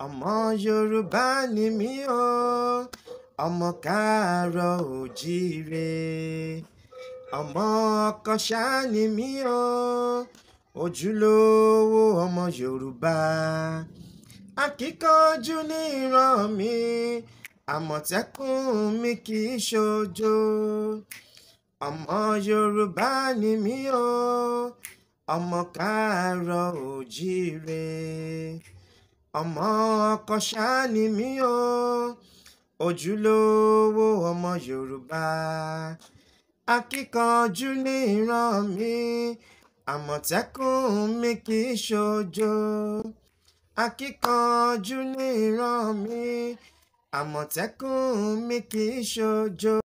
ọmọ Yorùbá ni mí o, ọmọ káàárọ̀ oòjíire, ọmọ ọkọ̀ṣà ni mí o, ojúlówó ọmọ Yorùbá. Akíkanjú ní ìran mi, àmọ̀tẹ́kùn mi kì í ṣojo. Ọmọ Yorùbá ni mí o, ọmọ káàárọ̀ oòjíire, ọmọ ọkọ̀ṣà ni mí o, ojúlówó ọmọ Yorùbá. Akíkanjú ní ìran mi, àmọ̀tẹ́kùn mi kì í ṣojo. Akíkanjú ní ìran mi, àmọ̀tẹ́kùn mi kì í ṣojo.